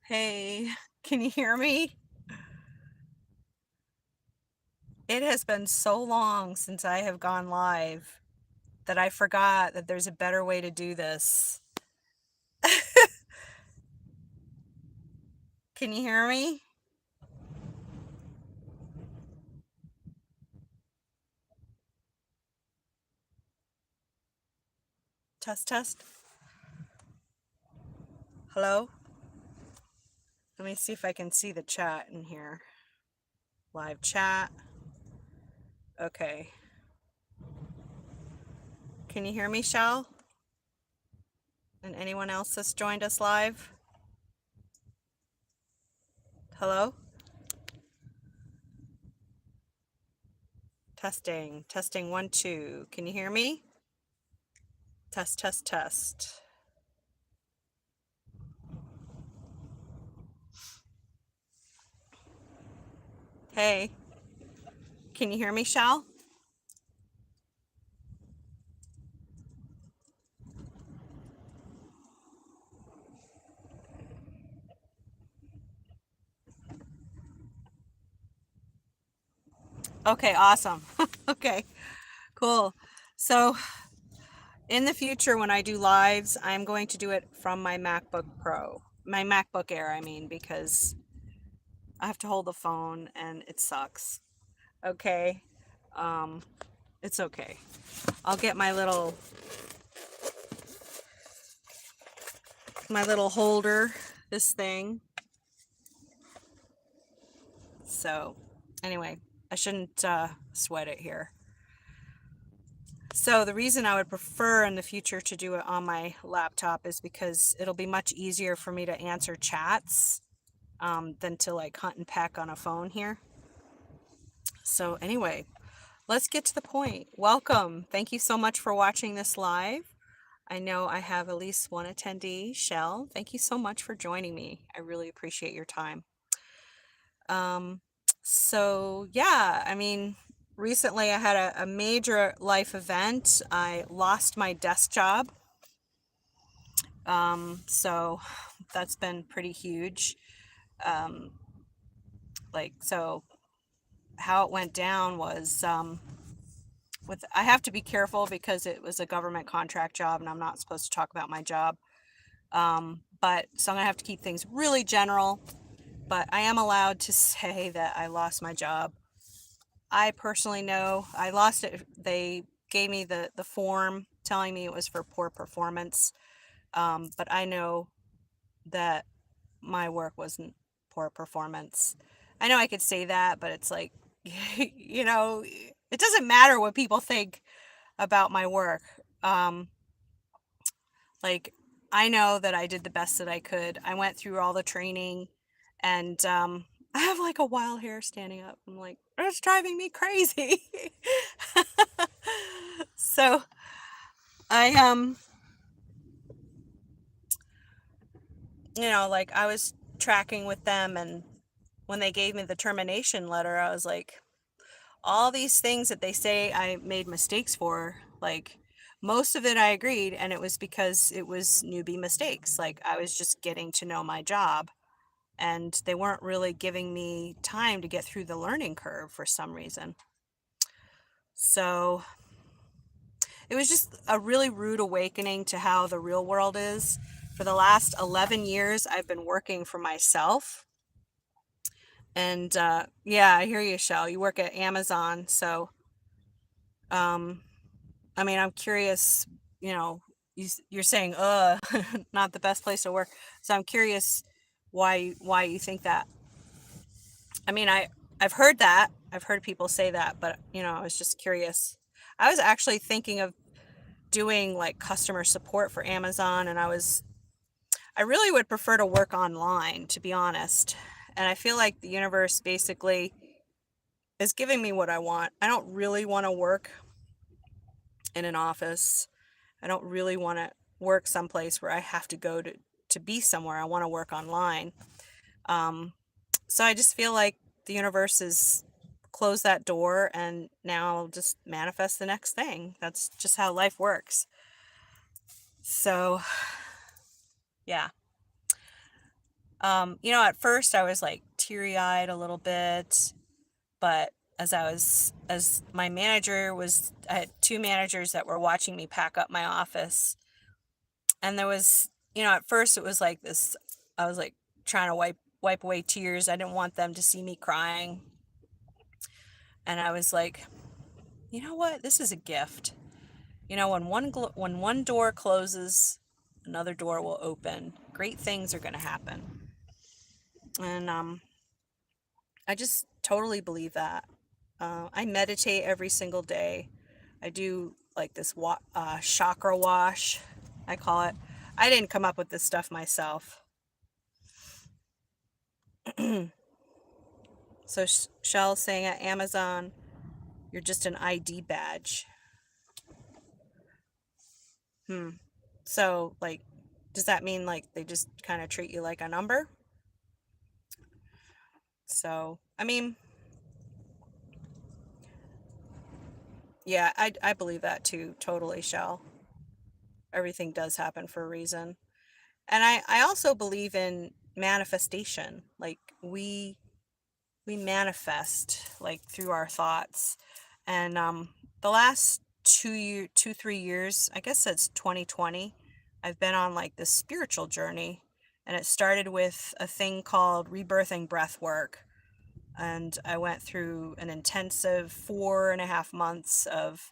Hey, can you hear me? It has been so long since I have gone live that I forgot that there's a better way to do this. Can you hear me? Test, test. Hello? Let me see if I can see the chat in here. Live chat. Okay. Can you hear me, Shell? And anyone else that's joined us live? Hello? Testing. Testing 1, 2. Can you hear me? Test, test, test. Hey. Can you hear me, Shell? Okay, awesome. Okay, cool. So in the future, when I do lives, I'm going to do it from my MacBook Pro, my MacBook Air, I mean, because I have to hold the phone and it sucks. Okay. Um, it's okay. I'll get my little holder, this thing. So anyway, I shouldn't sweat it here. So the reason I would prefer in the future to do it on my laptop is because it'll be much easier for me to answer chats than to like hunt and peck on a phone here. So anyway, let's get to the point. Welcome. Thank you so much for watching this live. I know I have at least one attendee, Shell. Thank you so much for joining me. I really appreciate your time. So yeah, I mean, recently I had a major life event. I lost my desk job. So that's been pretty huge. So how it went down was, I have to be careful because it was a government contract job and I'm not supposed to talk about my job. But so I'm gonna have to keep things really general, but I am allowed to say that I lost my job. I personally know I lost it. They gave me the form telling me it was for poor performance. But I know that my work wasn't poor performance. I know I could say that, but it's like, it doesn't matter what people think about my work. Like, I know that I did the best that I could. I went through all the training and I have like a wild hair standing up. I'm like, it's driving me crazy. So I, like I was tracking with them, and when they gave me the termination letter, I was like, all these things that they say I made mistakes for, like most of it I agreed, and it was because it was newbie mistakes. Like I was just getting to know my job, and they weren't really giving me time to get through the learning curve for some reason. So it was just a really rude awakening to how the real world is. For the last 11 years, I've been working for myself. And yeah, I hear you, Shell. You work at Amazon. So, um, I mean, I'm curious, you know, you're saying, not the best place to work. So I'm curious why you think that. I mean, I've heard that. I've heard people say that, but I was just curious. I was actually thinking of doing like customer support for Amazon, and I really would prefer to work online, to be honest. And I feel like the universe basically is giving me what I want. I don't really want to work in an office. I don't really want to work someplace where I have to go to be somewhere. I want to work online. So I just feel like the universe has closed that door, and now I'll just manifest the next thing. That's just how life works. So, yeah. At first I was like teary-eyed a little bit, but as my manager was, I had two managers that were watching me pack up my office, and there was, at first it was like this, I was like trying to wipe away tears. I didn't want them to see me crying. And I was like, you know what? This is a gift. When one door closes, another door will open. Great things are going to happen. And I just totally believe that. I meditate every single day. I do like this chakra wash, I call it. I didn't come up with this stuff myself. So Shell's saying at Amazon, you're just an ID badge. So, like, does that mean like they just kind of treat you like a number? So, I mean, yeah, I believe that too, totally, Shell. Everything does happen for a reason. And I also believe in manifestation. Like we manifest like through our thoughts. And the last 3 years, I guess it's 2020, I've been on like this spiritual journey. And it started with a thing called rebirthing breath work. And I went through an intensive 4.5 months of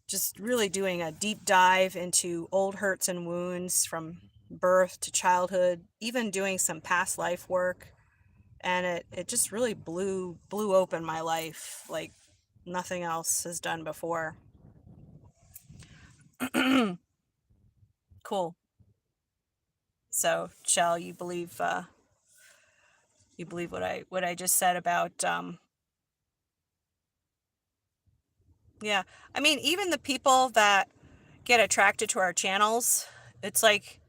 just really doing a deep dive into old hurts and wounds from birth to childhood, even doing some past life work. And it just really blew open my life like nothing else has done before. Cool. So, Shell, you believe what I just said about yeah. I mean, even the people that get attracted to our channels, it's like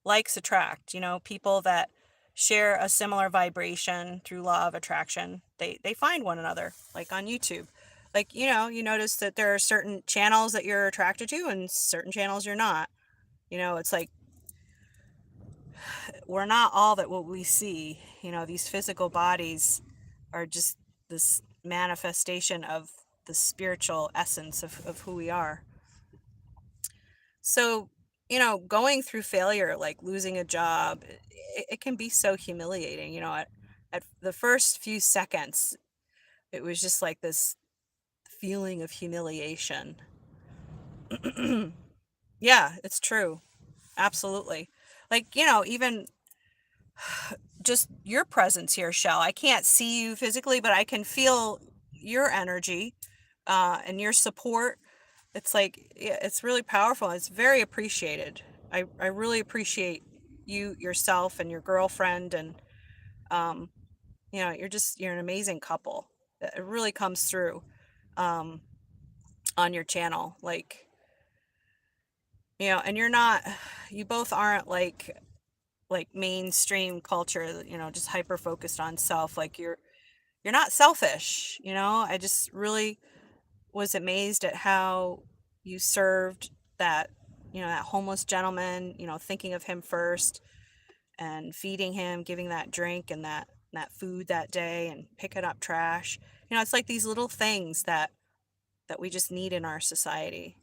likes attract, people that share a similar vibration through law of attraction. They find one another, like on YouTube. Like, you notice that there are certain channels that you're attracted to and certain channels you're not. It's like we're not all that what we see. These physical bodies are just this manifestation of the spiritual essence of who we are. So, going through failure, like losing a job, it can be so humiliating. At the first few seconds, it was just like this feeling of humiliation. Yeah, it's true. Absolutely. Like, even just your presence here, Shell. I can't see you physically, but I can feel your energy and your support. It's like, yeah, it's really powerful. It's very appreciated. I really appreciate you, yourself, and your girlfriend. And, you're an amazing couple. It really comes through on your channel. Like, and you both aren't like mainstream culture, just hyper focused on self. Like you're not selfish. I just really was amazed at how you served that homeless gentleman, thinking of him first and feeding him, giving that drink and that food that day and picking up trash. It's like these little things that we just need in our society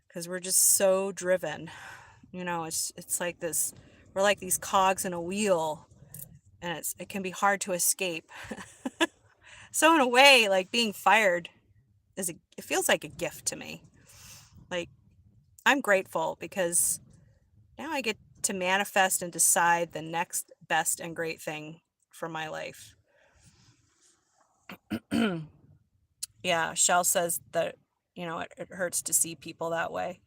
because we're just so driven. It's like this, we're like these cogs in a wheel, and it can be hard to escape. So in a way, like being fired it feels like a gift to me. Like I'm grateful because now I get to manifest and decide the next best and great thing for my life. Yeah, Shell says that, it hurts to see people that way.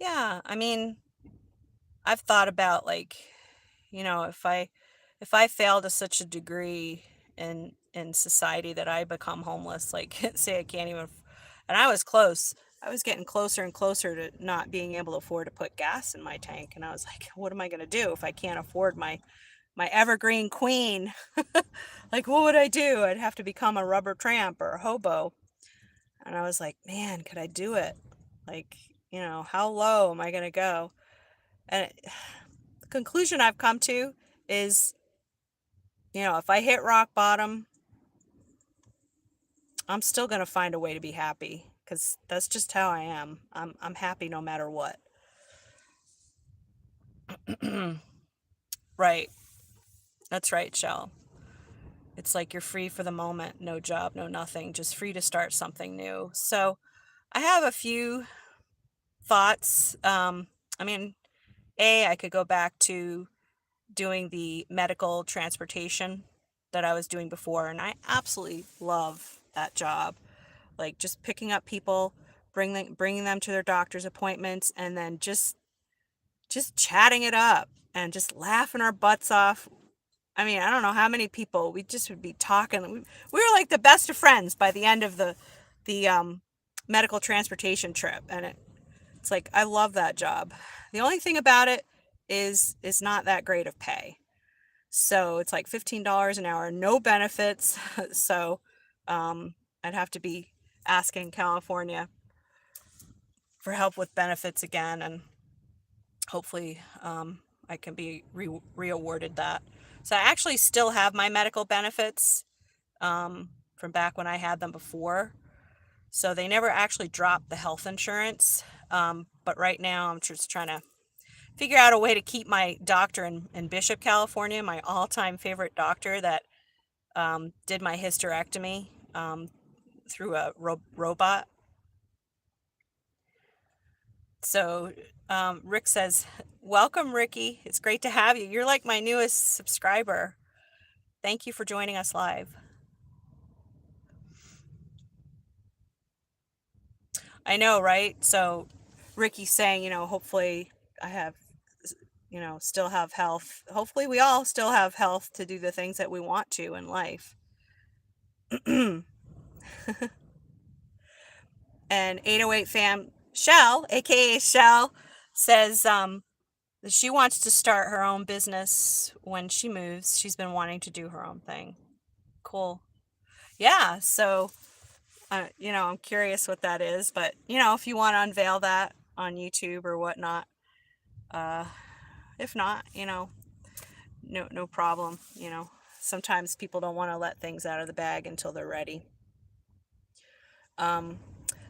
Yeah, I mean, I've thought about like, if I fail to such a degree in society that I become homeless, like say I can't even, and I was close. I was getting closer and closer to not being able to afford to put gas in my tank, and I was like, what am I going to do if I can't afford my evergreen queen? Like, what would I do? I'd have to become a rubber tramp or a hobo. And I was like, man, could I do it? Like, how low am I going to go? And the conclusion I've come to is, if I hit rock bottom, I'm still going to find a way to be happy because that's just how I am. I'm happy no matter what. Right. That's right, Shell. It's like you're free for the moment, no job, no nothing, just free to start something new. So I have a few thoughts. I mean, I could go back to doing the medical transportation that I was doing before, and I absolutely love that job. Like just picking up people, bringing them to their doctor's appointments, and then just chatting it up and just laughing our butts off. I mean, I don't know how many people we just would be talking. We were like the best of friends by the end of the medical transportation trip, and it's like I love that job. The only thing about it is not that great of pay. So it's like $15 an hour, no benefits. So I'd have to be asking California for help with benefits again, and hopefully I can be re-awarded that. So I actually still have my medical benefits from back when I had them before. So they never actually dropped the health insurance. But right now I'm just trying to figure out a way to keep my doctor in Bishop, California, my all-time favorite doctor that did my hysterectomy through a robot. So Rick says, welcome, Ricky. It's great to have you. You're like my newest subscriber. Thank you for joining us live. I know, right? So Ricky's saying, hopefully I have, still have health. Hopefully we all still have health to do the things that we want to in life. And 808 fam Shell, aka Shell, says she wants to start her own business when she moves. She's been wanting to do her own thing. Cool. Yeah, so I'm curious what that is, but if you want to unveil that on YouTube or whatnot, if not, no problem. Sometimes people don't want to let things out of the bag until they're ready.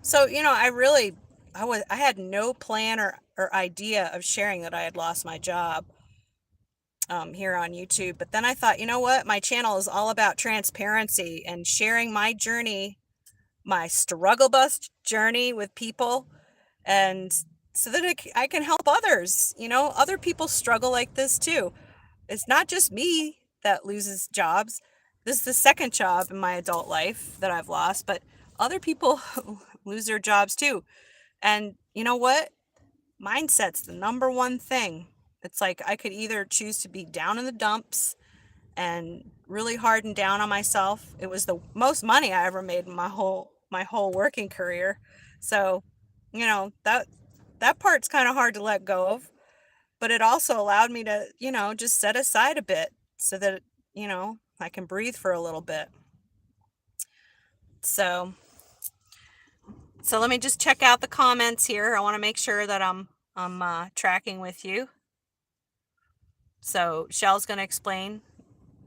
So I had no plan or idea of sharing that I had lost my job here on YouTube. But then I thought, you know what? My channel is all about transparency and sharing my journey, my struggle bus journey with people, and so that I can help others. Other people struggle like this too. It's not just me that loses jobs. This is the second job in my adult life that I've lost, but other people lose their jobs too. And you know what? Mindset's the number one thing. It's like I could either choose to be down in the dumps and really harden down on myself. It was the most money I ever made in my whole working career. So, that part's kind of hard to let go of, but it also allowed me to, just set aside a bit so that, I can breathe for a little bit. So let me just check out the comments here. I want to make sure that I'm tracking with you. So Shell's going to explain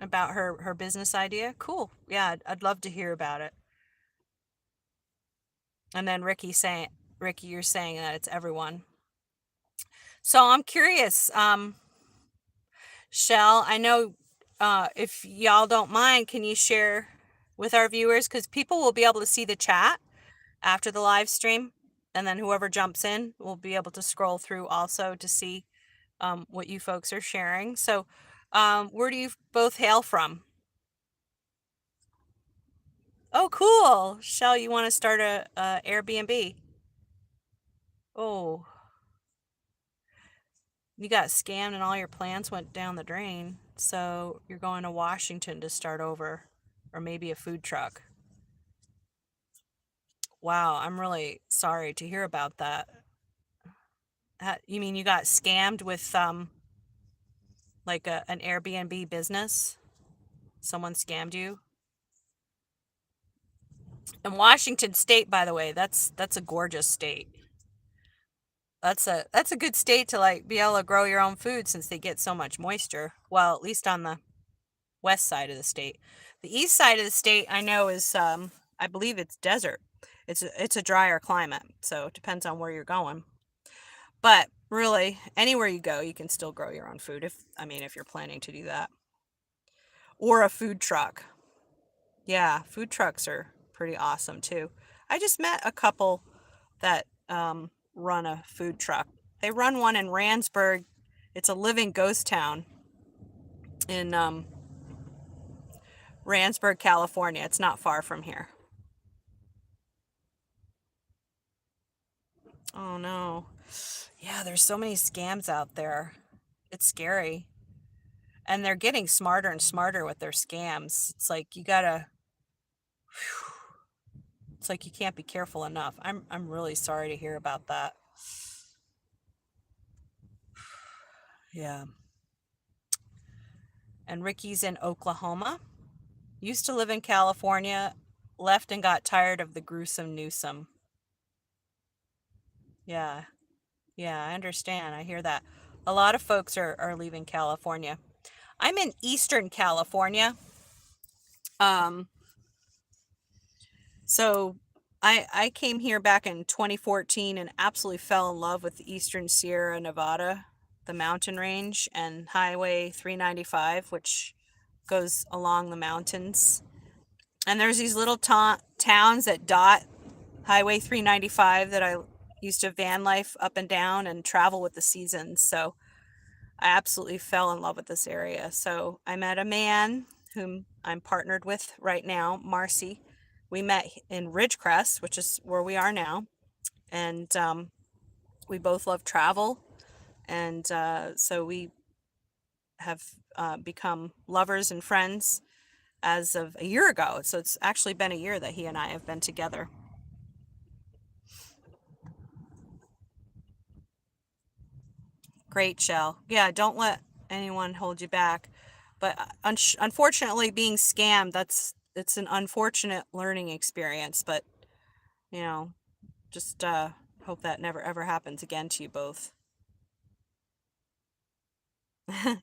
about her business idea. Cool. Yeah, I'd love to hear about it. And then Ricky, you're saying that it's everyone. So I'm curious, Shell, I know if y'all don't mind, can you share with our viewers? Because people will be able to see the chat after the live stream. And then whoever jumps in will be able to scroll through also to see what you folks are sharing. So where do you both hail from? Oh, cool. Shell, you want to start a Airbnb? Oh, you got scammed and all your plans went down the drain. So you're going to Washington to start over, or maybe a food truck. Wow, I'm really sorry to hear about that. You mean you got scammed with like an Airbnb business? Someone scammed you? And Washington State, by the way, that's a gorgeous state. that's a good state to like be able to grow your own food since they get so much moisture. Well, at least on the west side of the state. The east side of the state I know is I believe it's desert. It's a drier climate, so it depends on where you're going. But really, anywhere you go, you can still grow your own food if you're planning to do that. Or a food truck. Yeah, food trucks are pretty awesome too. I just met a couple that run a food truck. They run one in Randsburg. It's a living ghost town in Randsburg, California. It's not far from here. Oh no. Yeah, there's so many scams out there. It's scary. And they're getting smarter and smarter with their scams. It's like you can't be careful enough. I'm really sorry to hear about that. Yeah. And Ricky's in Oklahoma. Used to live in California, left and got tired of the gruesome Newsome. Yeah. Yeah, I understand. I hear that. A lot of folks are leaving California. I'm in Eastern California. Um, so I came here back in 2014 and absolutely fell in love with the Eastern Sierra Nevada, the mountain range, and Highway 395, which goes along the mountains. And there's these little towns that dot Highway 395 that I used to van life up and down and travel with the seasons. So I absolutely fell in love with this area. So I met a man whom I'm partnered with right now, Marcy. We met in Ridgecrest, which is where we are now. And we both love travel. And so we have become lovers and friends as of a year ago. So it's actually been a year that he and I have been together. Great, Shell. Yeah, don't let anyone hold you back. But unfortunately, being scammed, it's an unfortunate learning experience. But you know, just hope that never ever happens again to you both.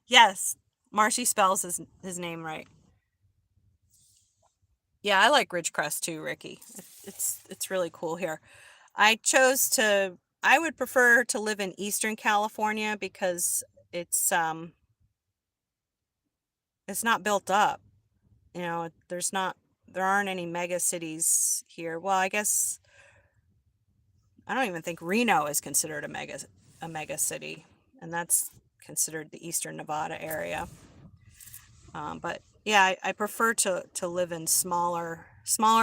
Yes, Marcy spells his name right. Yeah, I like Ridgecrest too, Ricky. It's really cool here. I chose to. I would prefer to live in Eastern California because it's um it's not built up. There aren't any mega cities here. Well, I guess I don't even think Reno is considered a mega city, and that's considered the Eastern Nevada area. But yeah, I prefer to live in smaller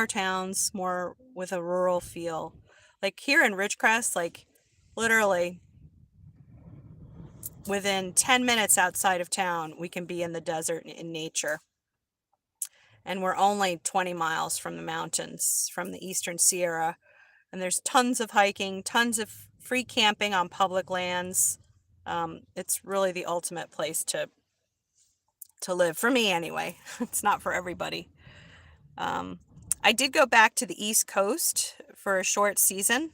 towns, more with a rural feel. Like here in Ridgecrest, like literally within 10 minutes outside of town, we can be in the desert in nature. And we're only 20 miles from the mountains, from the Eastern Sierra. And there's tons of hiking, tons of free camping on public lands. It's really the ultimate place to live, for me anyway. It's not for everybody. Um, I did go back to the East Coast for a short season.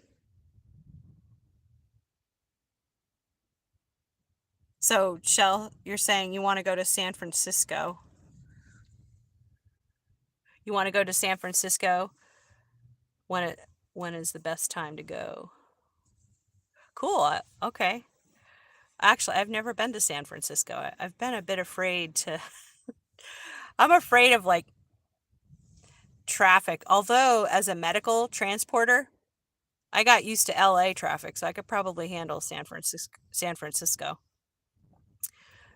So, Shell, you're saying you want to go to San Francisco. You want to go to San Francisco when it when is the best time to go? Cool. Okay. Actually, I've never been to San Francisco. I've been a bit afraid to I'm afraid of like traffic. Although as a medical transporter, I got used to LA traffic, so I could probably handle San Francisco.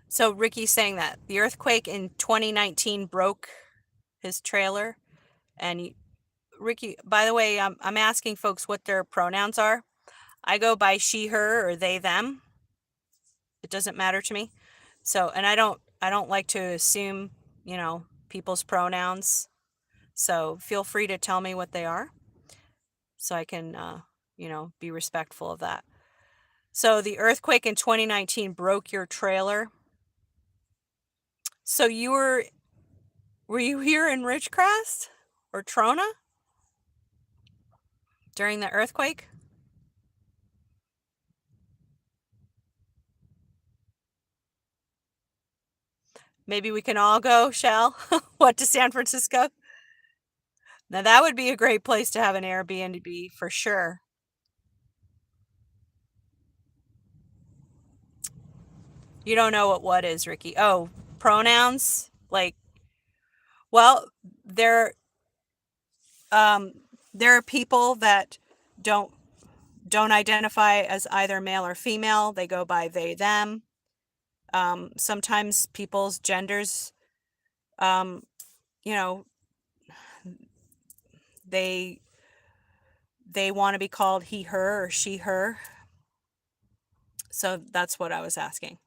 So Ricky's saying that the earthquake in 2019 broke his trailer. And Ricky, by the way, I'm asking folks what their pronouns are. I go by she, her, or they, them. It doesn't matter to me. So, and I don't like to assume, people's pronouns. So feel free to tell me what they are so I can, be respectful of that. So the earthquake in 2019 broke your trailer. So were you here in Ridgecrest or Trona during the earthquake? Maybe we can all go, shall? What, to San Francisco? Now that would be a great place to have an Airbnb for sure. You don't know what is, Ricky. Oh, pronouns? Like, well, um there are people that don't don't identify as either male or female. They go by they, them. Sometimes people's genders, um, you know, they they want to be called he, her, or she, her. So that's what I was asking.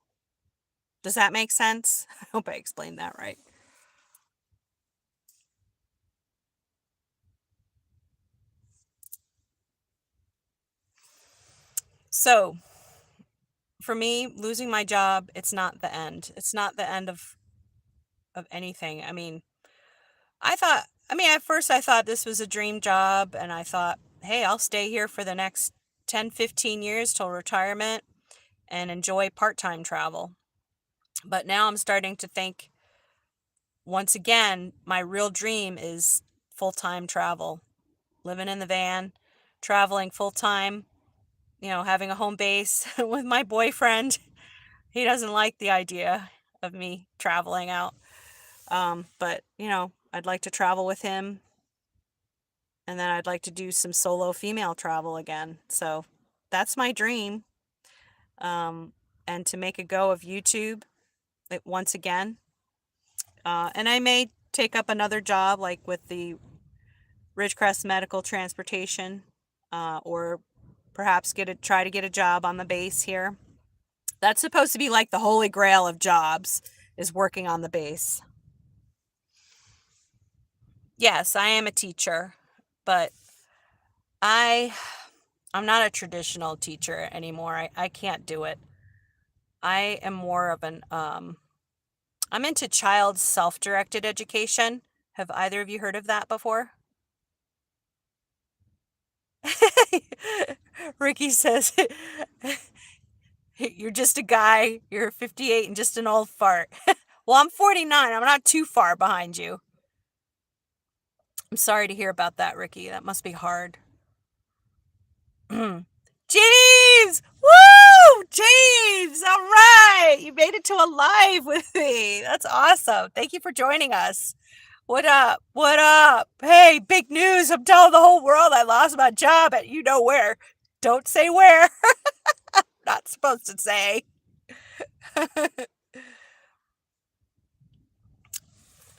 Does that make sense? I hope I explained that right. So for me, losing my job, it's not the end. It's not the end of anything. At first I thought this was a dream job, and I thought, hey, I'll stay here for the next 10, 15 years till retirement and enjoy part-time travel. But now I'm starting to think, once again, my real dream is full-time travel, living in the van, traveling full-time, having a home base with my boyfriend. He doesn't like the idea of me traveling out. But, I'd like to travel with him, and then I'd like to do some solo female travel again. So that's my dream. And to make a go of YouTube once again. And I may take up another job like with the Ridgecrest Medical Transportation, or perhaps try to get a job on the base here. That's supposed to be like the holy grail of jobs, is working on the base. Yes, I am a teacher, but I I'm not a traditional teacher anymore. I can't do it. I am more of I'm into child self-directed education. Have either of you heard of that before? Ricky says, you're just a guy, you're 58 and just an old fart. Well, I'm 49. I'm not too far behind you. I'm sorry to hear about that, Ricky. That must be hard. James! Woo! James! All right! You made it to a live with me. That's awesome. Thank you for joining us. What up? What up? Hey, big news. I'm telling the whole world I lost my job at you know where. Don't say where. Not supposed to say.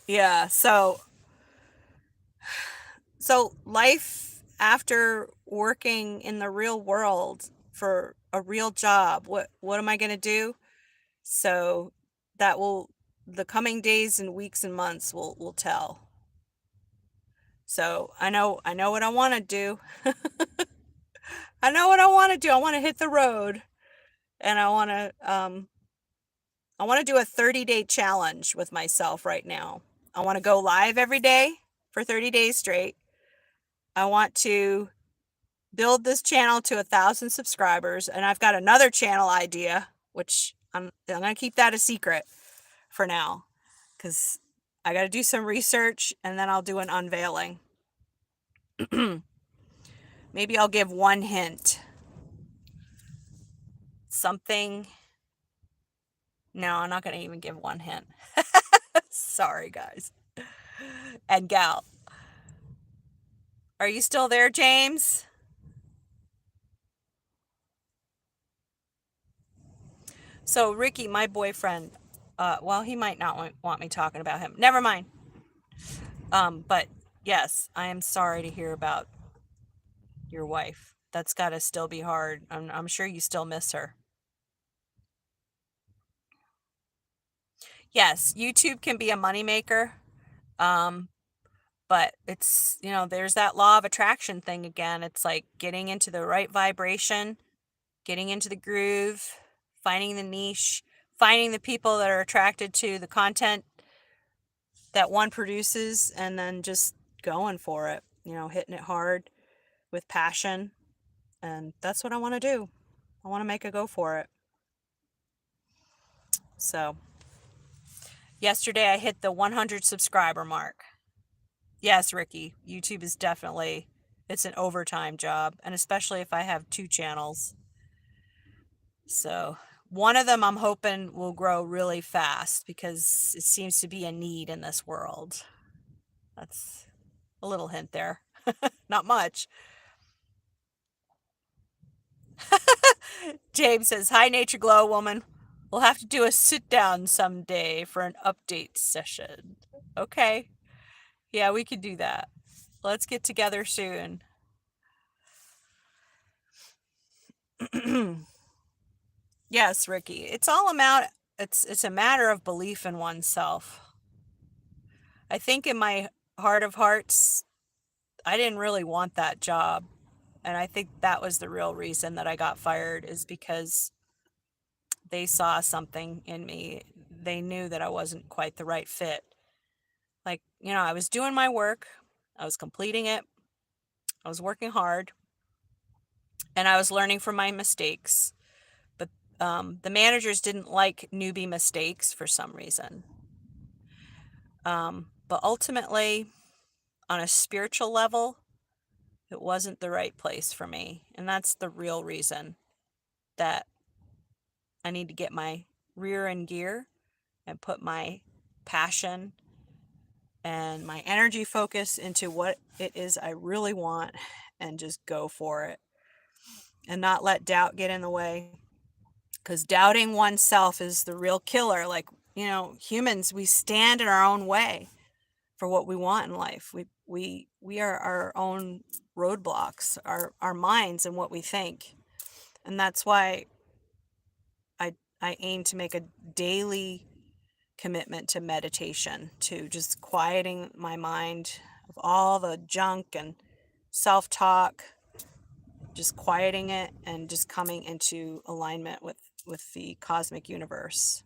Yeah, so life after working in the real world for a real job, what am I going to do? So that will the coming days and weeks and months will tell. So I know what I want to do. I know what I want to do. I want to hit the road, and I want to do a 30-day challenge with myself right now. I want to go live every day for 30 days straight. I want to build this channel to 1,000 subscribers, and I've got another channel idea, which I'm going to keep that a secret for now, because I got to do some research, and then I'll do an unveiling. Maybe I'll give one hint. Something. No, I'm not going to even give one hint. Sorry, guys. And gal. Are you still there, James? So, Ricky, my boyfriend, well, he might not want me talking about him. Never mind. But yes, I am sorry to hear about your wife. That's got to still be hard. I'm sure you still miss her. Yes, YouTube can be a moneymaker. But it's, there's that law of attraction thing again. It's like getting into the right vibration, getting into the groove, finding the niche, finding the people that are attracted to the content that one produces, and then just going for it, hitting it hard with passion. And that's what I want to do. I want to make a go for it. So Yesterday I hit the 100 subscriber mark. Yes, Ricky, YouTube is definitely, it's an overtime job, and especially if I have 2 channels. So one of them I'm hoping will grow really fast because it seems to be a need in this world. That's a little hint there. Not much. James says, "Hi, NatureGlo woman. We'll have to do a sit down someday for an update session." Okay. Yeah, we could do that. Let's get together soon. Yes, Ricky. It's a matter of belief in oneself. I think in my heart of hearts, I didn't really want that job. And I think that was the real reason that I got fired, is because they saw something in me. They knew that I wasn't quite the right fit. Like, I was doing my work, I was completing it, I was working hard, and I was learning from my mistakes. But the managers didn't like newbie mistakes for some reason. But ultimately, on a spiritual level, it wasn't the right place for me. And that's the real reason that I need to get my rear in gear and put my passion and my energy focus into what it is I really want and just go for it and not let doubt get in the way, because doubting oneself is the real killer. Like, humans, we stand in our own way for what we want in life. We are our own roadblocks, our minds and what we think. And that's why I aim to make a daily commitment to meditation, to just quieting my mind of all the junk and self-talk, just quieting it and just coming into alignment with the cosmic universe.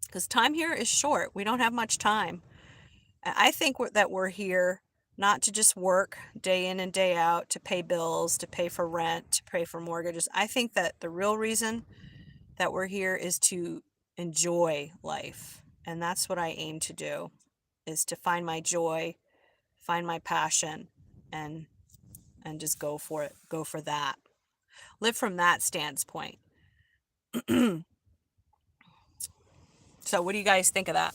Because time here is short. We don't have much time. I think that we're here not to just work day in and day out to pay bills, to pay for rent, to pay for mortgages. I think that the real reason that we're here is to enjoy life. And that's what I aim to do, is to find my joy, find my passion, and just go for it, go for that. Live from that standpoint. So what do you guys think of that?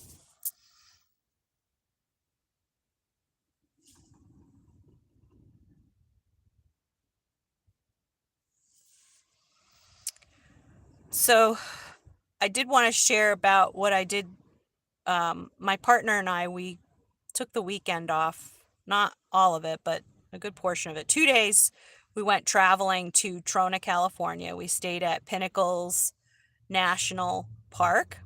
So I did want to share about what I did. My partner and I, we took the weekend off, not all of it, but a good portion of it. 2 days, we went traveling to Trona, California. We stayed at Pinnacles National Park.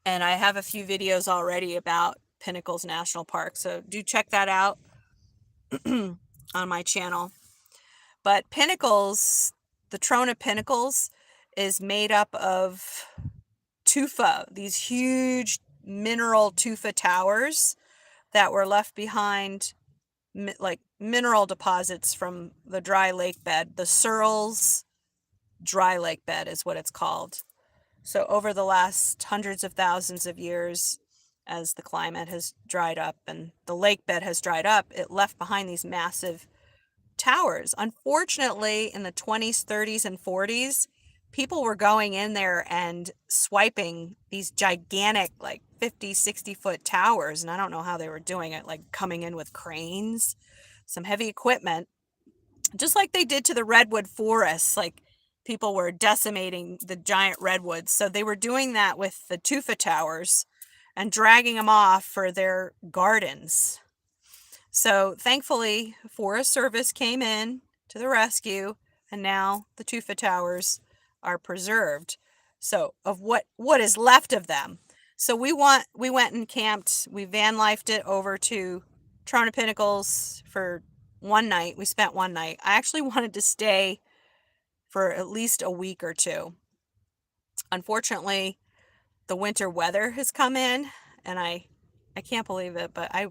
And I have a few videos already about Pinnacles National Park, so do check that out on my channel. But Pinnacles, the Trona Pinnacles, is made up of tufa, these huge mineral tufa towers that were left behind, like mineral deposits from the dry lake bed. The Searles dry lake bed is what it's called. So over the last hundreds of thousands of years, as the climate has dried up and the lake bed has dried up, it left behind these massive towers. Unfortunately, in the 20s, 30s, and 40s, people were going in there and swiping these gigantic, like 50, 60-foot towers. And I don't know how they were doing it, like coming in with cranes, some heavy equipment, just like they did to the redwood forests. Like, people were decimating the giant redwoods. So they were doing that with the tufa towers and dragging them off for their gardens. So thankfully, Forest Service came in to the rescue, and now the tufa towers are preserved. So of what is left of them. So we went and camped. We van lifed it over to Trona Pinnacles for one night. We spent one night. I actually wanted to stay for at least a week or two. Unfortunately, the winter weather has come in, and I can't believe it, but I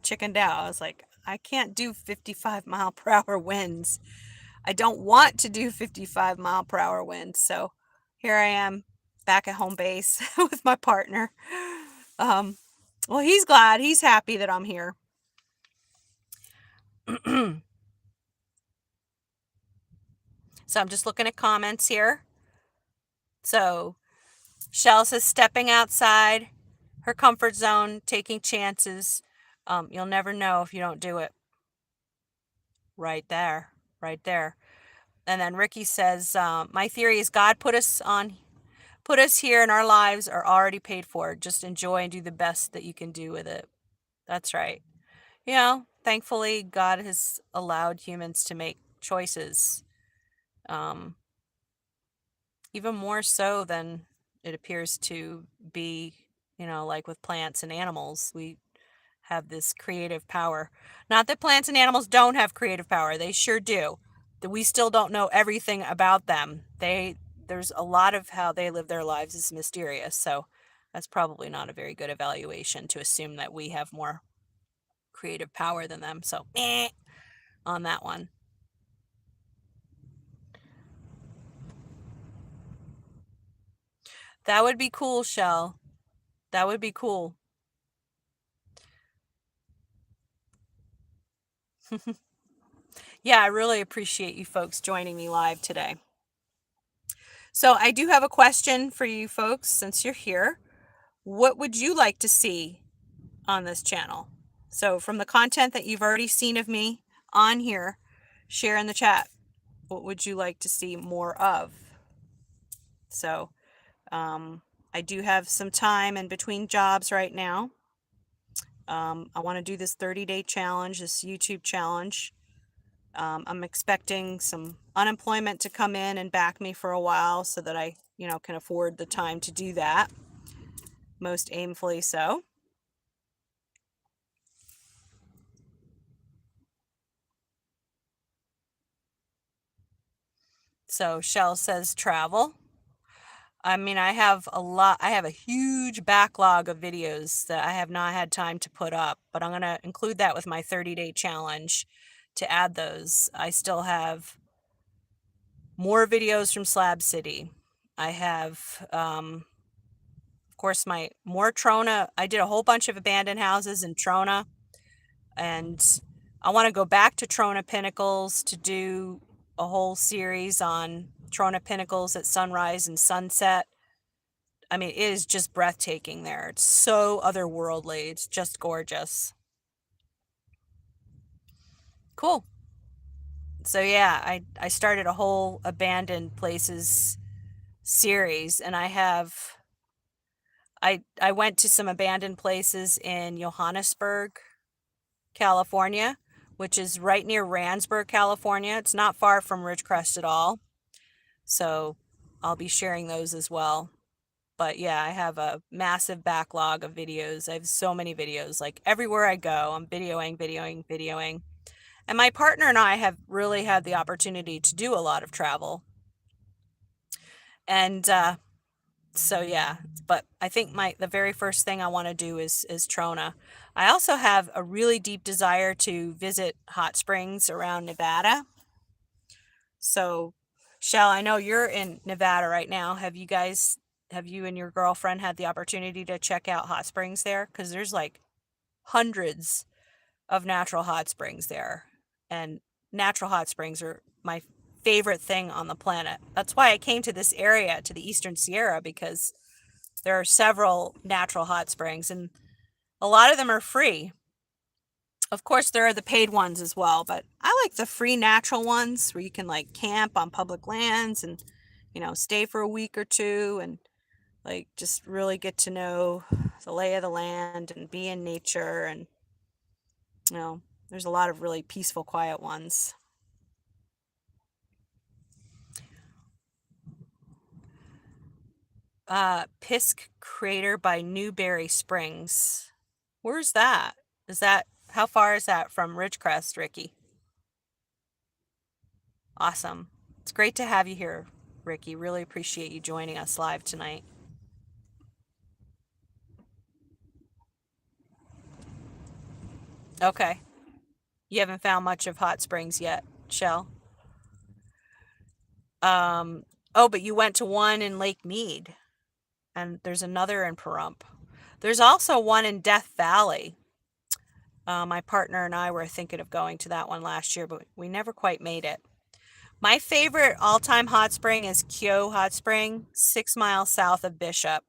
chickened out. I was like, I can't do 55-mile-per-hour winds. I don't want to do 55-mile-per-hour winds. So here I am back at home base with my partner. Well, he's glad. He's happy that I'm here. So I'm just looking at comments here. So Shell says stepping outside her comfort zone, taking chances. You'll never know if you don't do it. Right there. Right there. And then Ricky says, my theory is God put us here, and our lives are already paid for. Just enjoy and do the best that you can do with it. That's right. Thankfully, God has allowed humans to make choices. Even more so than it appears to be, like with plants and animals. We have this creative power. Not that plants and animals don't have creative power. They sure do. That we still don't know everything about them. There's a lot of how they live their lives is mysterious. So that's probably not a very good evaluation to assume that we have more creative power than them. So on that one. That would be cool, Shell. That would be cool. Yeah, I really appreciate you folks joining me live today. So I do have a question for you folks since you're here. What would you like to see on this channel? So from the content that you've already seen of me on here, share in the chat. What would you like to see more of? So I do have some time in between jobs right now. I want to do this 30-day challenge, this YouTube challenge. I'm expecting some unemployment to come in and back me for a while so that I, can afford the time to do that. Most aimfully so. So Shell says travel. I mean, I have a huge backlog of videos that I have not had time to put up, but I'm going to include that with my 30-day challenge to add those. I still have more videos from Slab City. I have, of course, more Trona. I did a whole bunch of abandoned houses in Trona, and I want to go back to Trona Pinnacles to do a whole series on Trona Pinnacles at sunrise and sunset. I mean, it is just breathtaking there. It's so otherworldly. It's just gorgeous. Cool. So yeah, I started a whole abandoned places series, and I went to some abandoned places in Johannesburg, California, which is right near Randsburg, California. It's not far from Ridgecrest at all. So I'll be sharing those as well. But yeah, I have a massive backlog of videos. I have so many videos. Like everywhere I go, I'm videoing. And my partner and I have really had the opportunity to do a lot of travel. And so yeah, but I think the very first thing I want to do is Trona. I also have a really deep desire to visit hot springs around Nevada. So, Shell, I know you're in Nevada right now. Have you and your girlfriend had the opportunity to check out hot springs there? Because there's like hundreds of natural hot springs there. And natural hot springs are my favorite thing on the planet. That's why I came to this area, to the Eastern Sierra, because there are several natural hot springs and a lot of them are free. Of course, there are the paid ones as well, but I like the free natural ones where you can like camp on public lands and, stay for a week or two and like just really get to know the lay of the land and be in nature. And, there's a lot of really peaceful, quiet ones. Pisk Crater by Newberry Springs. Where's that? How far is that from Ridgecrest, Ricky? Awesome. It's great to have you here, Ricky. Really appreciate you joining us live tonight. Okay. You haven't found much of hot springs yet, Shell? Oh, but you went to one in Lake Mead. and there's another in Pahrump. There's also one in Death Valley. My partner and I were thinking of going to that one last year, but we never quite made it. My favorite all-time hot spring is 𝐬𝐡𝐢𝐬 Hot Spring, 6 miles south of Bishop.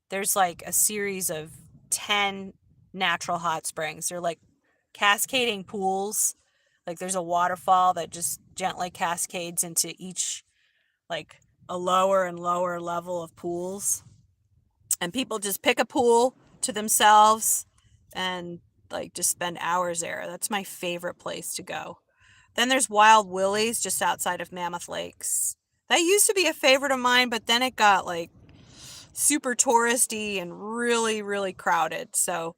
There's like a series of 10 natural hot springs. They're like cascading pools. Like there's a waterfall that just gently cascades into each, like a lower and lower level of pools. And people just pick a pool to themselves and like just spend hours there. That's my favorite place to go. Then there's Wild Willie's just outside of Mammoth Lakes. That used to be a favorite of mine, but then it got like super touristy and really, really crowded. So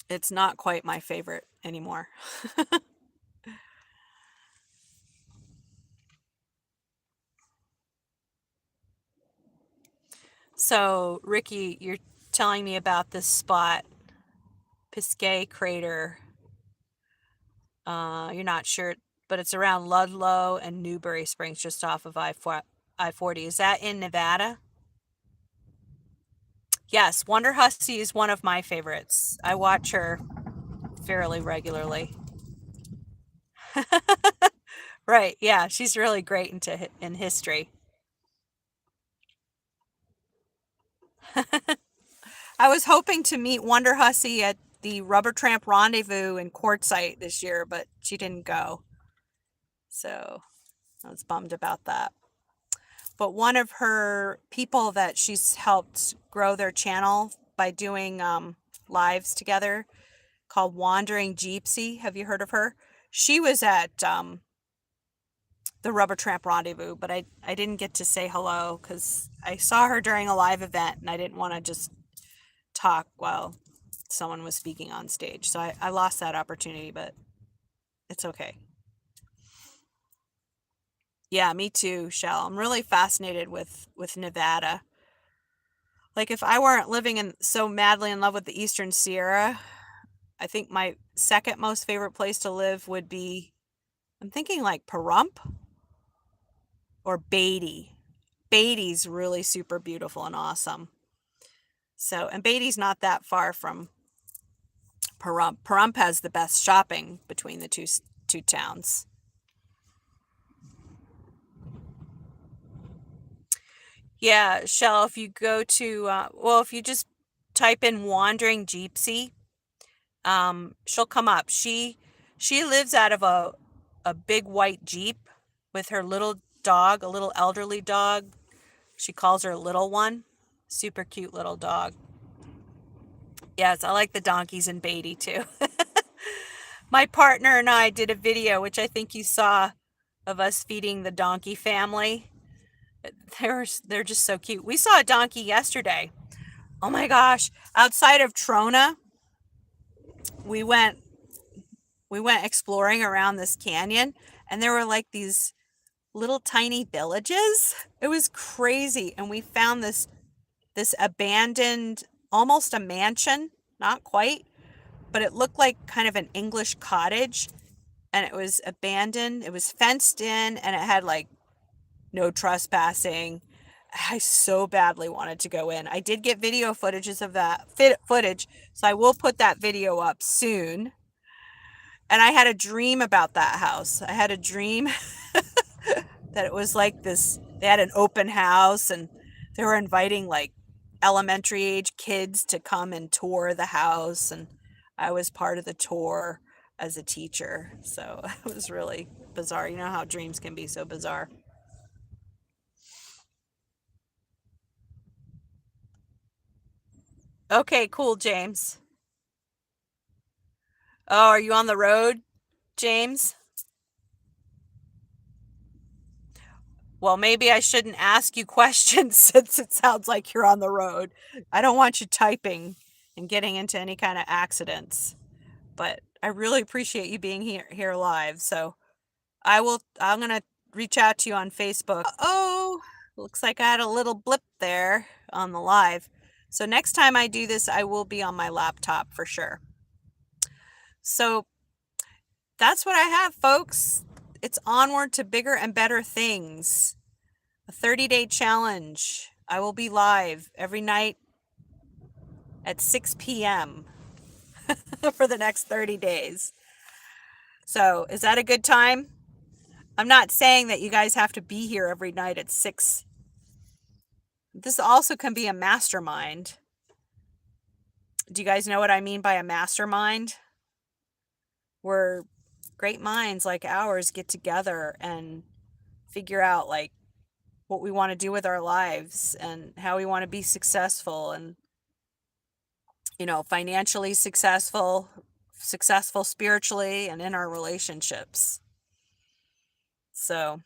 it's not quite my favorite anymore. So, Ricky, you're telling me about this spot, Pisgay Crater. You're not sure, but it's around Ludlow and Newberry Springs, just off of I-40. Is that in Nevada? Yes, Wonder Hussey is one of my favorites. I watch her fairly regularly. Right, yeah, she's really great in history. I was hoping to meet Wonder Hussey at the Rubber Tramp Rendezvous in Quartzsite this year, but she didn't go. So I was bummed about that. But one of her people that she's helped grow their channel by doing lives together, called Wandering Gypsy. Have you heard of her? She was at the Rubber Tramp Rendezvous, but I didn't get to say hello because I saw her during a live event and I didn't want to just talk while someone was speaking on stage. So I lost that opportunity, but it's okay. Yeah, me too, Shell. I'm really fascinated with Nevada. Like if I weren't living in so madly in love with the Eastern Sierra, I think my second most favorite place to live would be, I'm thinking like Pahrump or Beatty. Beatty's really super beautiful and awesome. So, and Beatty's not that far from Pahrump. Pahrump has the best shopping between the two towns. Yeah, Shell, if you go to, if you just type in Wandering Gypsy, she'll come up. She lives out of a big white Jeep with her little dog, a little elderly dog. She calls her Little One. Super cute little dog. Yes, I like the donkeys in Beatty too. My partner and I did a video, which I think you saw, of us feeding the donkey family. They're just so cute. We saw a donkey yesterday. Oh my gosh, outside of Trona, we went exploring around this canyon and there were like these little tiny villages. It was crazy, and we found this abandoned, almost a mansion, not quite, but it looked like kind of an English cottage, and it was abandoned. It was fenced in and it had like no trespassing. I so badly wanted to go in. I did get video footages of that footage, so I will put that video up soon. And I had a dream about that house. I had a dream that it was like this, they had an open house and they were inviting like elementary age kids to come and tour the house, and I was part of the tour as a teacher. So it was really bizarre. You know how dreams can be so bizarre. Okay, cool, James. Oh, are you on the road, James? Well, maybe I shouldn't ask you questions since it sounds like you're on the road. I don't want you typing and getting into any kind of accidents. But I really appreciate you being here live. So I'm going to reach out to you on Facebook. Oh, looks like I had a little blip there on the live. So next time I do this, I will be on my laptop for sure. So that's what I have, folks. It's onward to bigger and better things. A 30-day challenge. I will be live every night at 6 p.m. for the next 30 days. So, is that a good time? I'm not saying that you guys have to be here every night at 6. This also can be a mastermind. Do you guys know what I mean by a mastermind? Where great minds like ours get together and figure out like what we want to do with our lives and how we want to be successful and, financially successful spiritually and in our relationships. So,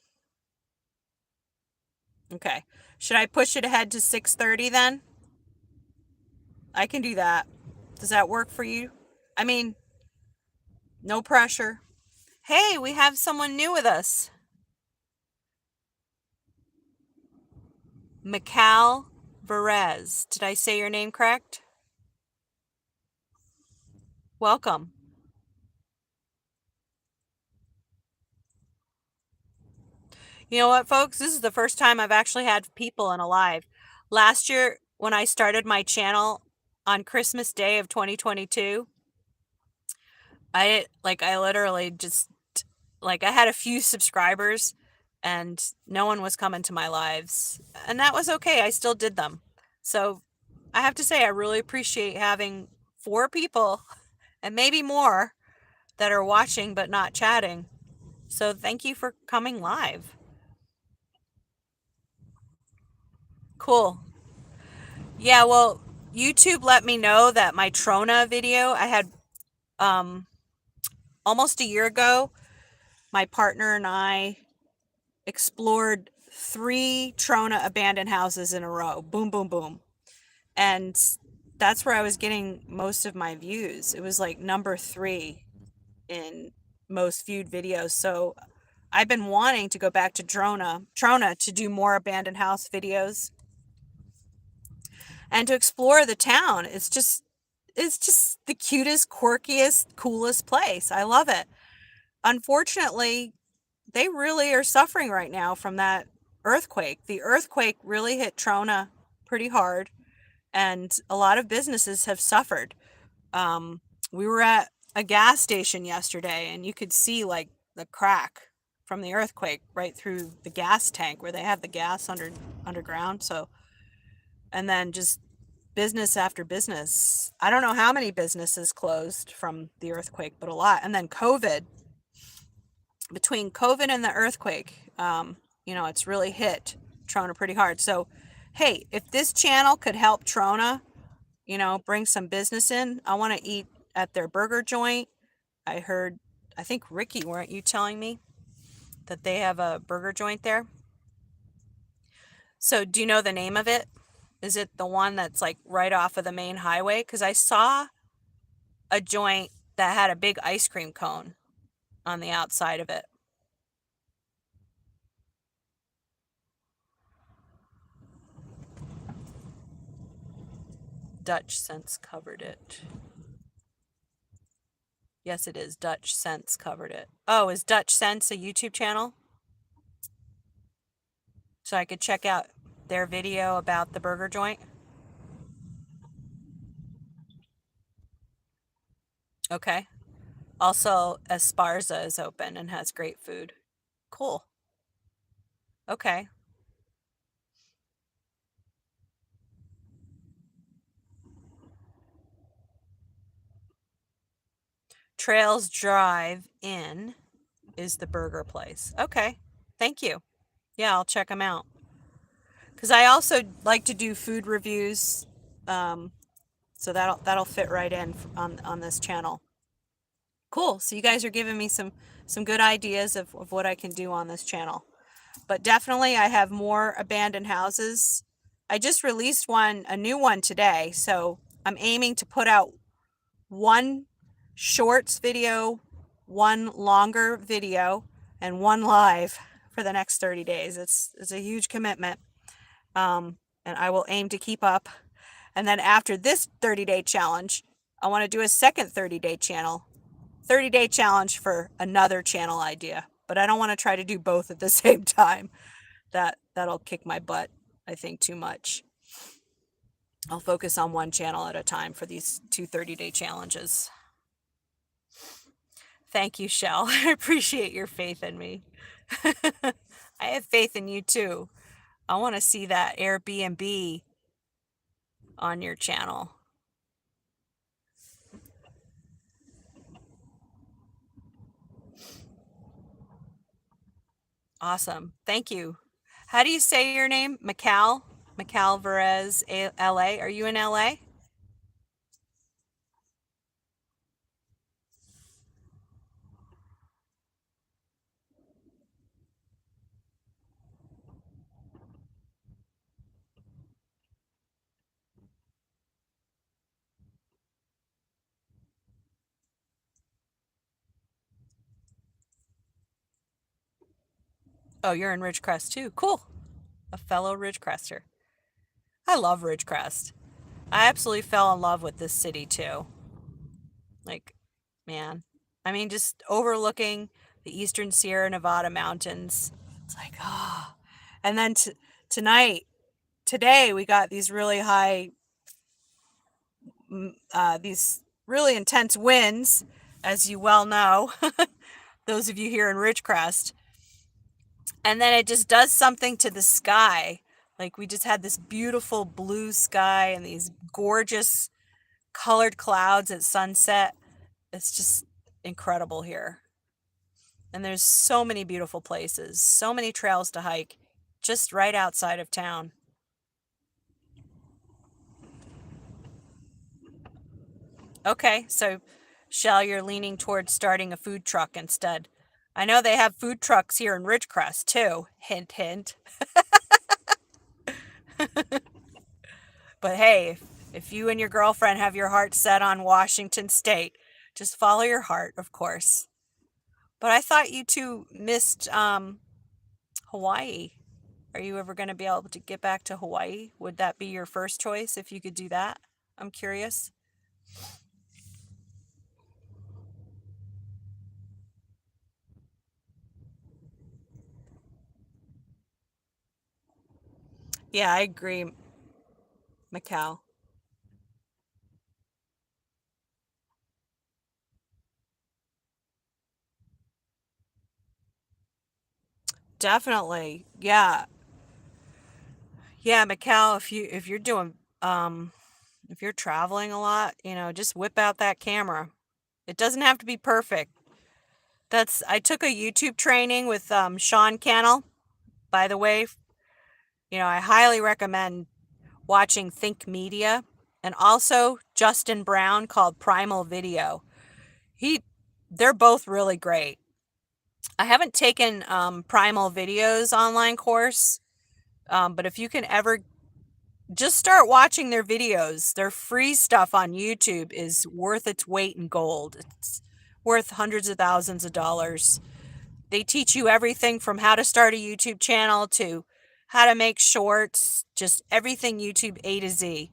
okay. Should I push it ahead to 6:30 then? I can do that. Does that work for you? I mean, no pressure. Hey, we have someone new with us. 𝐜𝐡𝐢𝐬. Did I say your name correct? Welcome. You know what, folks? This is the first time I've actually had people in a live. Last year, when I started my channel on Christmas Day of 2022, I literally just, I had a few subscribers and no one was coming to my lives. And that was okay. I still did them. So I have to say, I really appreciate having 4 people and maybe more that are watching but not chatting. So thank you for coming live. Cool. Yeah, well, YouTube let me know that my Trona video, I had almost a year ago, my partner and I explored 3 Trona abandoned houses in a row. Boom, boom, boom. And that's where I was getting most of my views. It was like number 3 in most viewed videos. So I've been wanting to go back to Trona to do more abandoned house videos and to explore the town. It's just the cutest, quirkiest, coolest place. I love it. Unfortunately, they really are suffering right now from that earthquake. The earthquake really hit Trona pretty hard, and a lot of businesses have suffered. We were at a gas station yesterday, and you could see like the crack from the earthquake right through the gas tank where they have the gas underground. So, and then just business after business. I don't know how many businesses closed from the earthquake, but a lot. And then between COVID and the earthquake, it's really hit Trona pretty hard. So, hey, if this channel could help Trona, bring some business in, I want to eat at their burger joint. I think Ricky, weren't you telling me that they have a burger joint there? So do you know the name of it? Is it the one that's like right off of the main highway? Because I saw a joint that had a big ice cream cone on the outside of it. Dutch Sense covered it. Yes, it is. Dutch Sense covered it. Oh, is Dutch Sense a YouTube channel? So I could check out their video about the burger joint? Okay. Also, 𝐓𝐡𝐢𝐬 is open and has great food. Cool. Okay. Trails Drive In is the burger place. Okay. Thank you. Yeah, I'll check them out. Because I also like to do food reviews. So that'll fit right in on this channel. Cool. So you guys are giving me some good ideas of what I can do on this channel. But definitely I have more abandoned houses. I just released a new one today. So I'm aiming to put out 1 shorts video, 1 longer video, and 1 live for the next 30 days. It's a huge commitment. And I will aim to keep up. And then after this 30-day challenge, I want to do a second 30-day 30-day challenge for another channel idea. But I don't want to try to do both at the same time. That'll kick my butt. I think, too much. I'll focus on one channel at a time for these two 30-day challenges. Thank you, Shell. I appreciate your faith in me. I have faith in you too. I want to see that Airbnb on your channel. Awesome. Thank you. How do you say your name? 𝐬𝐡𝐢𝐬, LA. Are you in LA? Oh, you're in Ridgecrest too. Cool. A fellow Ridgecrester. I love Ridgecrest. I absolutely fell in love with this city too. Like, man. I mean, just overlooking the eastern Sierra Nevada mountains. It's like, ah. And then today, we got these really high, these really intense winds, as you well know, those of you here in Ridgecrest. And then it just does something to the sky. Like, we just had this beautiful blue sky and these gorgeous colored clouds at sunset. It's just incredible here. And there's so many beautiful places, so many trails to hike just right outside of town. Okay, so Shell, you're leaning towards starting a food truck instead. I know they have food trucks here in Ridgecrest too. Hint, hint. But hey, if you and your girlfriend have your heart set on Washington State, just follow your heart, of course. But I thought you two missed Hawaii. Are you ever going to be able to get back to Hawaii? Would that be your first choice if you could do that? I'm curious. Yeah, I agree, Macau. Definitely. Yeah. Yeah, Macau, if you're doing if you're traveling a lot, just whip out that camera. It doesn't have to be perfect. I took a YouTube training with Sean Cannell. By the way, I highly recommend watching Think Media and also Justin Brown called Primal Video. He they're both really great. I haven't taken Primal Video's online course, but if you can ever just start watching their videos, their free stuff on YouTube is worth its weight in gold. It's worth hundreds of thousands of dollars. They teach you everything from how to start a YouTube channel to how to make shorts, just everything YouTube A to Z.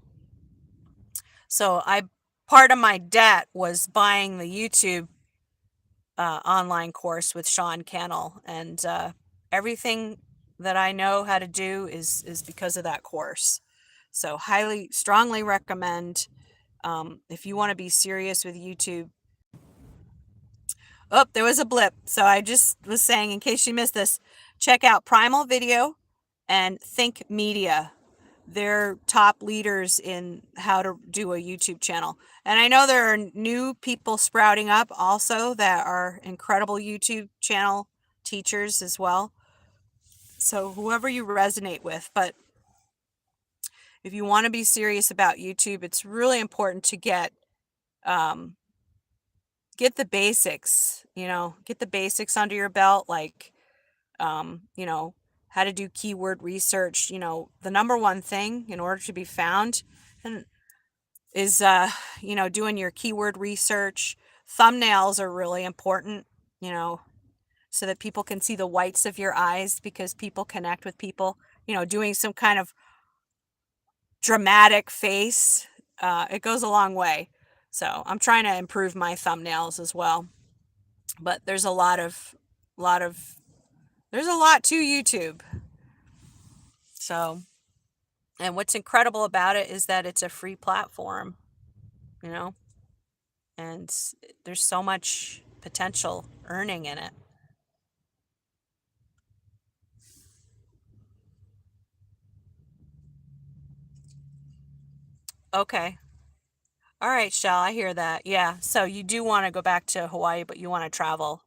So part of my debt was buying the YouTube online course with Sean Cannell, and everything that I know how to do is because of that course. So highly, strongly recommend if you want to be serious with YouTube. Oh, there was a blip. So I just was saying, in case you missed this, check out Primal Video and Think Media. They're top leaders in how to do a YouTube channel. And I know there are new people sprouting up also that are incredible YouTube channel teachers as well. So whoever you resonate with, but if you want to be serious about YouTube, it's really important to um, get the basics, get the basics under your belt, like, how to do keyword research. The number one thing in order to be found and is, doing your keyword research. Thumbnails are really important, so that people can see the whites of your eyes because people connect with people, doing some kind of dramatic face. It goes a long way. So I'm trying to improve my thumbnails as well. But there's lot of, there's a lot to YouTube. So And what's incredible about it is that it's a free platform, you know, and there's so much potential earning in it. Okay. All right, Shell, I hear that. Yeah. So you do want to go back to Hawaii, but you want to travel.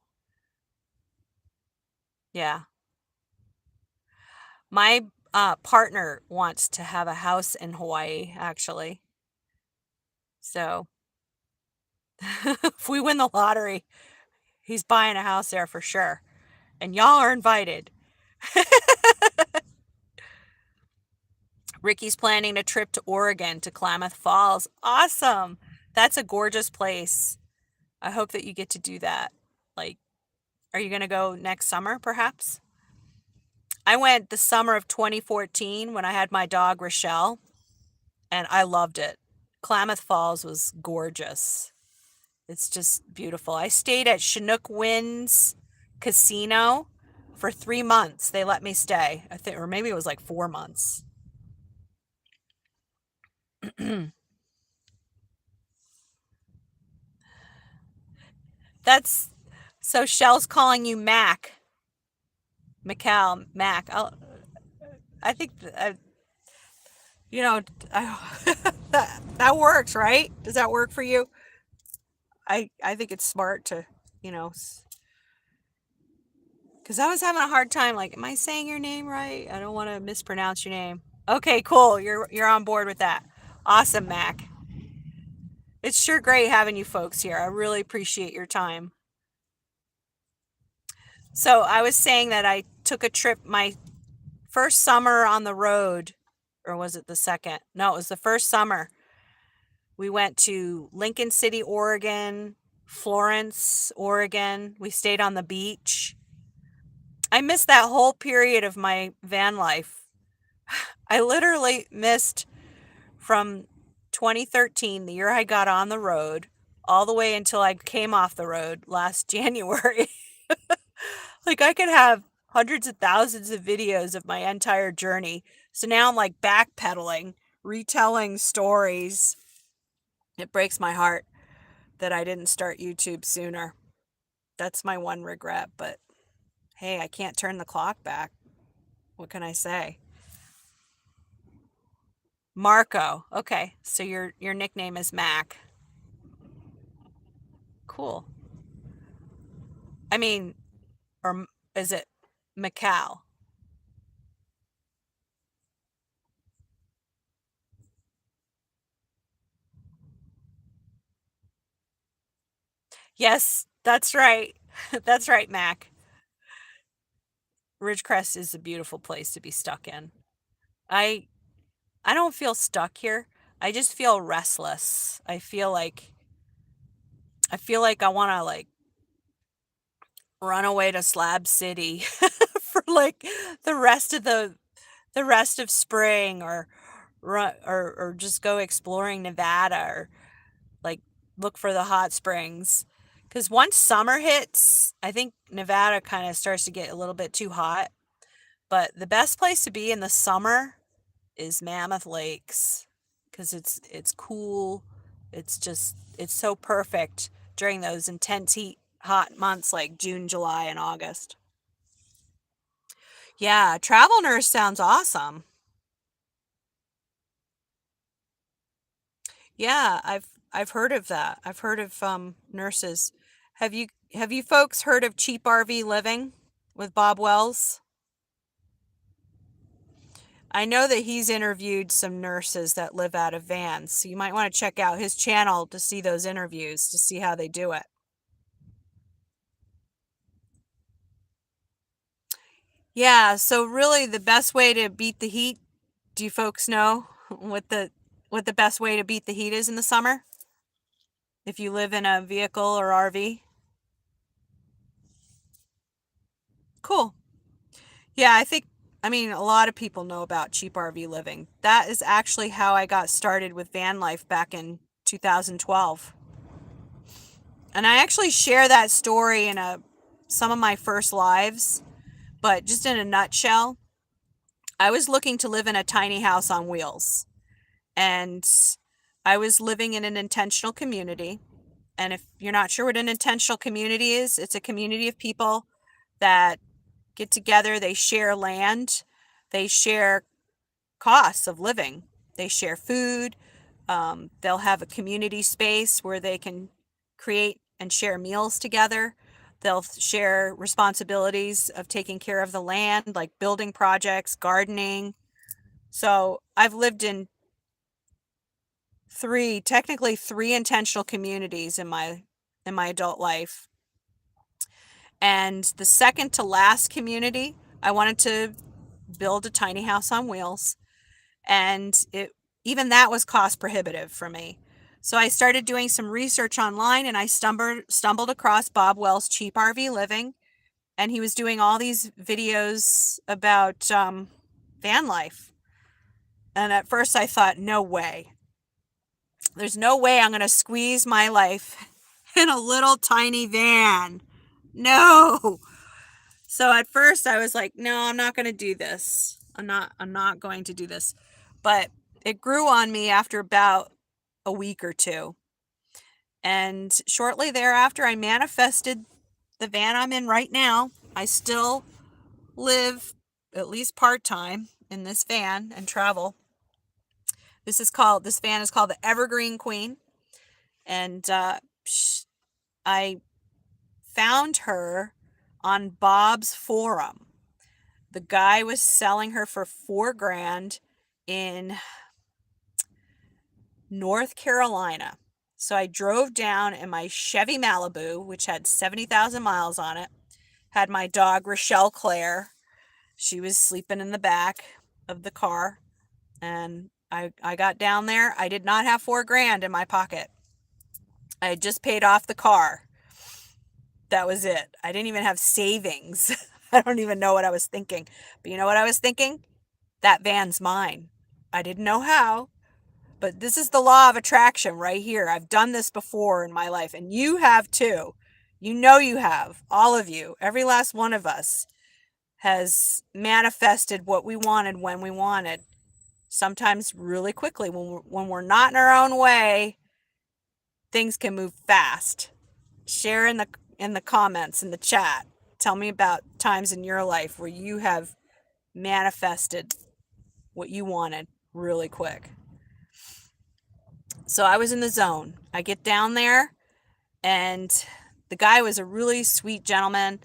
Yeah. My partner wants to have a house in Hawaii, actually. So if we win the lottery, he's buying a house there for sure. And y'all are invited. Ricky's planning a trip to Oregon to Klamath Falls. Awesome. That's a gorgeous place. I hope that you get to do that. Like, are you going to go next summer, perhaps? I went the summer of 2014 when I had my dog, Rochelle, and I loved it. Klamath Falls was gorgeous. It's just beautiful. I stayed at Chinook Wind's casino for 3 months. They let me stay, I think, or maybe it was like 4 months. That's so Shell's calling you Mac. Macau, Mac. I think, you know, that works, right? Does that work for you? I think it's smart to, you know, because I was having a hard time. Like, am I saying your name right? I don't want to mispronounce your name. Okay, cool. You're on board with that. Awesome, Mac. It's sure great having you folks here. I really appreciate your time. So I was saying that I took a trip my first summer on the road, or was it the second? No, it was the first summer. We went to Lincoln City, Oregon, Florence, Oregon. We stayed on the beach. I missed that whole period of my van life. I literally missed from 2013, the year I got on the road, all the way until I came off the road last January. Like, I could have hundreds of thousands of videos of my entire journey. So now I'm like backpedaling, retelling stories. It breaks my heart that I didn't start YouTube sooner. That's my one regret, but hey, I can't turn the clock back. What can I say? Marco. Okay, so your nickname is Mac. Cool. I mean, or is it Macau? Yes, that's right. That's right, Mac. Ridgecrest is a beautiful place to be stuck in. I I don't feel stuck here. I just feel restless. I feel like I want to like run away to Slab City for like the rest of the rest of spring, or or just go exploring Nevada, or like look for the hot springs. Cuz once summer hits, I think Nevada kind of starts to get a little bit too hot. But the best place to be in the summer is Mammoth Lakes, because it's cool. It's so perfect during those intense heat hot months like June, July, and August. Yeah, travel nurse sounds awesome. Yeah, I've heard of that. I've heard of nurses. Have you folks heard of cheap RV living with Bob Wells? I know that he's interviewed some nurses that live out of vans. So you might want to check out his channel to see those interviews, to see how they do it. Yeah, so really the best way to beat the heat, do you folks know what the best way to beat the heat is in the summer if you live in a vehicle or RV? Cool. Yeah, I mean a lot of people know about cheap RV living. That is actually how I got started with van life back in 2012. And I actually share that story in a some of my first lives, but just in a nutshell, I was looking to live in a tiny house on wheels, and I was living in an intentional community. And if you're not sure what an intentional community is, it's a community of people that get together, they share land, they share costs of living, they share food, they'll have a community space where they can create and share meals together. They'll share responsibilities of taking care of the land, like building projects, gardening. So I've lived in technically three intentional communities in my adult life. And the second to last community, I wanted to build a tiny house on wheels, and it even that was cost prohibitive for me. So I started doing some research online, and I stumbled across Bob Wells' Cheap RV Living, and he was doing all these videos about van life. And at first I thought, no way. There's no way I'm going to squeeze my life in a little tiny van. No. So at first I was like, no, I'm not going to do this. I'm not going to do this. But it grew on me after about a week or two. And shortly thereafter, I manifested the van I'm in right now. I still live at least part-time in this van and travel. This van is called the Evergreen Queen. And I found her on Bob's forum. The guy was selling her for $4,000 in North Carolina. So I drove down in my Chevy Malibu, which had 70,000 miles on it. Had my dog, Rochelle Claire. She was sleeping in the back of the car. And I got down there. I did not have $4,000 in my pocket. I had just paid off the car. That was it. I didn't even have savings. I don't even know what I was thinking. But you know what I was thinking? That van's mine. I didn't know how, but this is the law of attraction right here. I've done this before in my life, and you have too. You know you have. All of you. Every last one of us has manifested what we wanted when we wanted. Sometimes really quickly. When we're not in our own way, things can move fast. Share in the comments, in the chat. Tell me about times in your life where you have manifested what you wanted really quick. So I was in the zone. I get down there, and the guy was a really sweet gentleman.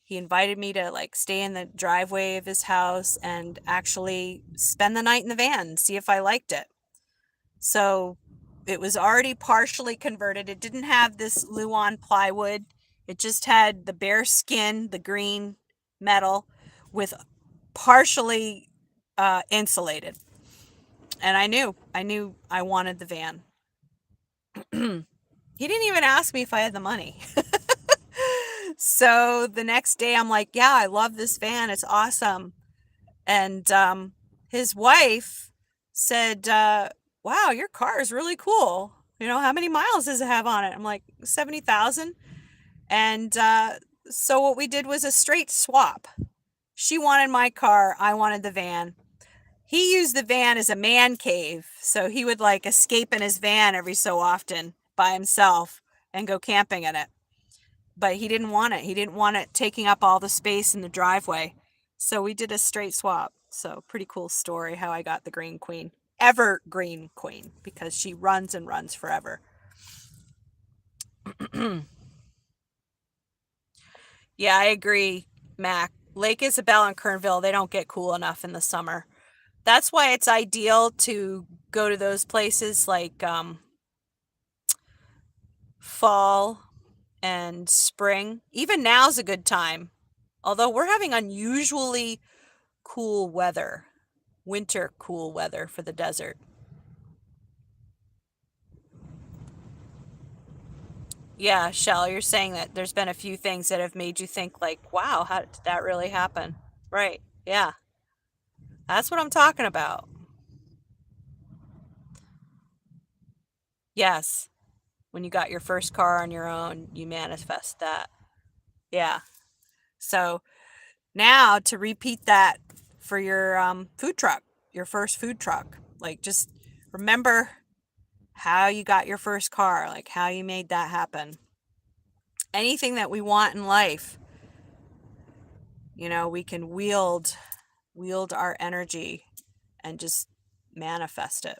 He invited me to stay in the driveway of his house and actually spend the night in the van and see if I liked it. So it was already partially converted. It didn't have this Luan plywood. It just had the bare skin, the green metal, with partially insulated. And I knew I wanted the van. He didn't even ask me if I had the money. So the next day I'm like, yeah, I love this van. It's awesome. And his wife said, wow, your car is really cool. How many miles does it have on it? I'm like, 70,000. And so what we did was a straight swap. She wanted my car. I wanted the van. He used the van as a man cave. So he would escape in his van every so often by himself and go camping in it. But he didn't want it. He didn't want it taking up all the space in the driveway. So we did a straight swap. So pretty cool story how I got the Green Queen. Evergreen Queen, because she runs and runs forever. Yeah, I agree, Mac. Lake Isabel and Kernville, they don't get cool enough in the summer. That's why it's ideal to go to those places like fall and spring. Even now's a good time. Although we're having unusually cool weather, winter cool weather for the desert. Yeah, Shell, you're saying that there's been a few things that have made you think wow, how did that really happen? Right. Yeah. That's what I'm talking about. Yes. When you got your first car on your own, you manifest that. Yeah. So now to repeat that for your food truck, your first food truck. Like, just remember how you got your first car, like how you made that happen. Anything that we want in life, we can wield our energy and just manifest it.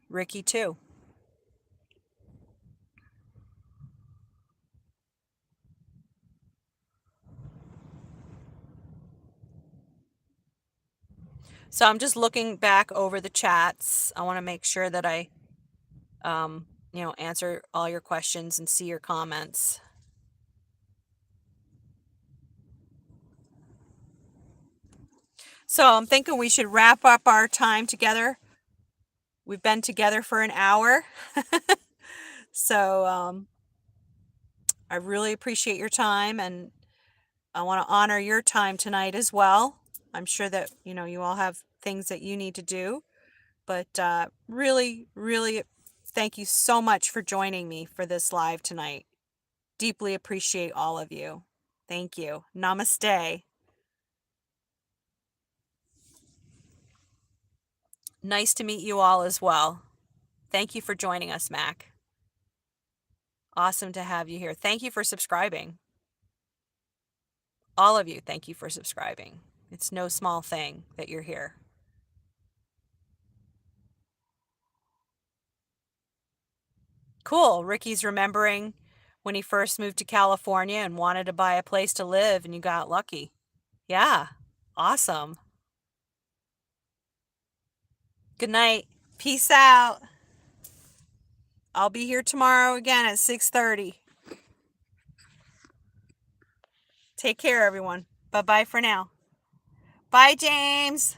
Ricky too. So I'm just looking back over the chats. I want to make sure that I answer all your questions and see your comments. So I'm thinking we should wrap up our time together. We've been together for an hour. So I really appreciate your time, and I want to honor your time tonight as well. I'm sure that, you all have things that you need to do, but really, really thank you so much for joining me for this live tonight. Deeply appreciate all of you. Thank you. Namaste. Nice to meet you all as well. Thank you for joining us, Mac. Awesome to have you here. Thank you for subscribing. All of you, thank you for subscribing. It's no small thing that you're here. Cool. Ricky's remembering when he first moved to California and wanted to buy a place to live, and you got lucky. Yeah. Awesome. Good night. Peace out. I'll be here tomorrow again at 6:30. Take care, everyone. Bye-bye for now. Bye, James.